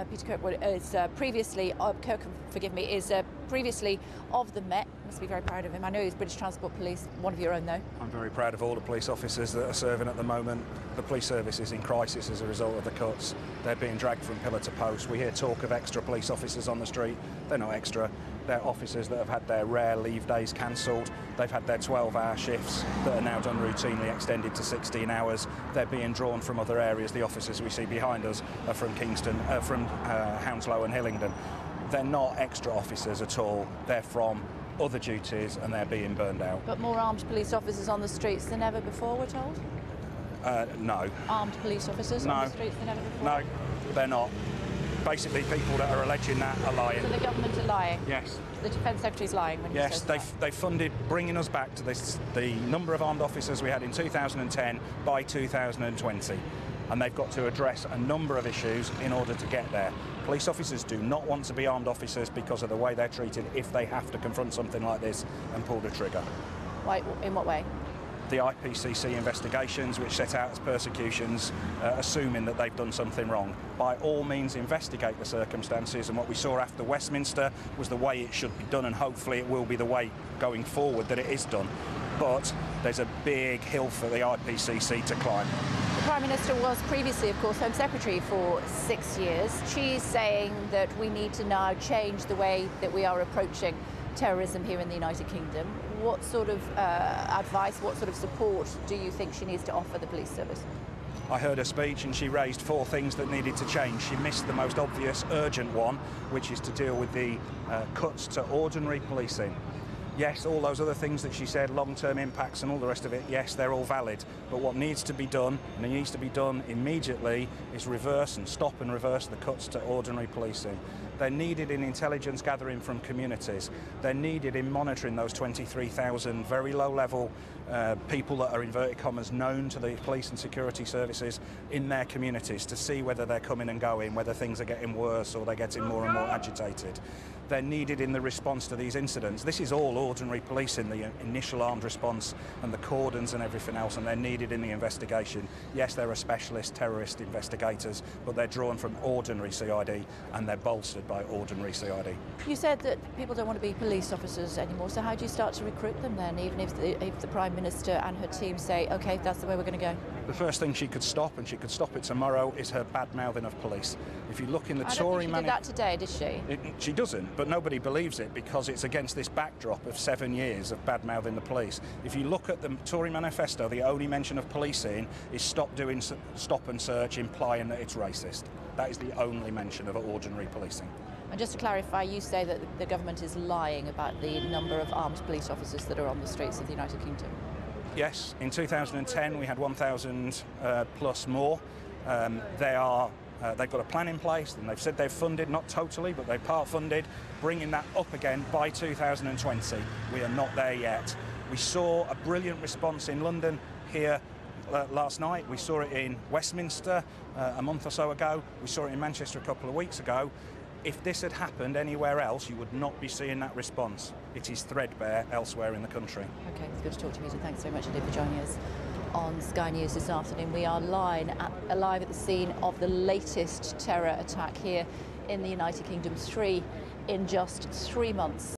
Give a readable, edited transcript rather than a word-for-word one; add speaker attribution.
Speaker 1: Peter Kirkwood is previously, Kirkham, forgive me, is previously of the Met. Must be very proud of him. I know he's British Transport Police, one of your own though.
Speaker 2: I'm very proud of all the police officers that are serving at the moment. The police service is in crisis as a result of the cuts. They're being dragged from pillar to post. We hear talk of extra police officers on the street. They're not extra. They're officers that have had their rare leave days cancelled. They've had their 12-hour shifts that are now done routinely extended to 16 hours. They're being drawn from other areas. The officers we see behind us are from Kingston, from Hounslow and Hillingdon. They're not extra officers at all. They're from other duties and they're being burned out.
Speaker 1: But more armed police officers on the streets than ever before, we're told?
Speaker 2: No.
Speaker 1: Armed police officers on the streets than ever before?
Speaker 2: No, they're not. Basically, people that are alleging that are lying.
Speaker 1: So the government are lying?
Speaker 2: Yes.
Speaker 1: The Defence Secretary's lying when he says that?
Speaker 2: Yes, they funded bringing us back to the number of armed officers we had in 2010 by 2020. And they've got to address a number of issues in order to get there. Police officers do not want to be armed officers because of the way they're treated if they have to confront something like this and pull the trigger.
Speaker 1: Why, in what way?
Speaker 2: The IPCC investigations, which set out as persecutions, assuming that they've done something wrong. By all means, investigate the circumstances, and what we saw after Westminster was the way it should be done, and hopefully it will be the way going forward that it is done. But there's a big hill for the IPCC to climb.
Speaker 1: The Prime Minister was previously, of course, Home Secretary for 6 years. She's saying that we need to now change the way that we are approaching terrorism here in the United Kingdom. What sort of advice, what sort of support do you think she needs to offer the police service?
Speaker 2: I heard her speech and she raised 4 things that needed to change. She missed the most obvious, urgent one, which is to deal with the cuts to ordinary policing. Yes, all those other things that she said, long-term impacts and all the rest of it, yes, they're all valid. But what needs to be done, and it needs to be done immediately, is reverse and stop and reverse the cuts to ordinary policing. They're needed in intelligence gathering from communities. They're needed in monitoring those 23,000 very low-level people that are, inverted commas, known to the police and security services in their communities to see whether they're coming and going, whether things are getting worse or they're getting more and more agitated. They're needed in the response to these incidents. This is all ordinary policing, the initial armed response and the cordons and everything else, and they're needed in the investigation. Yes, there are specialist terrorist investigators, but they're drawn from ordinary CID and they're bolstered by ordinary CID.
Speaker 1: You said that people don't want to be police officers anymore, so how do you start to recruit them then, even if the Prime Minister and her team say, OK, that's the way we're going to go?
Speaker 2: The first thing she could stop, and she could stop it tomorrow, is her bad-mouthing of police. If you look in the Tory
Speaker 1: manifesto... I don't think she did that today, did she?
Speaker 2: She doesn't, but nobody believes it because it's against this backdrop of 7 years of bad-mouthing the police. If you look at the Tory manifesto, the only mention of policing is stop and search, implying that it's racist. That is the only mention of ordinary policing.
Speaker 1: And just to clarify, you say that the government is lying about the number of armed police officers that are on the streets of the United Kingdom.
Speaker 2: Yes, in 2010 we had 1,000 plus more. They've got a plan in place, and they've said they've funded, not totally, but they've part-funded, bringing that up again by 2020. We are not there yet. We saw a brilliant response in London here last night. We saw it in Westminster a month or so ago. We saw it in Manchester a couple of weeks ago. If this had happened anywhere else, you would not be seeing that response. It is threadbare elsewhere in the country.
Speaker 1: OK, it's good to talk to you, Peter. Thanks very much indeed for joining us on Sky News this afternoon. We are live at the scene of the latest terror attack here in the United Kingdom, 3 in just 3 months.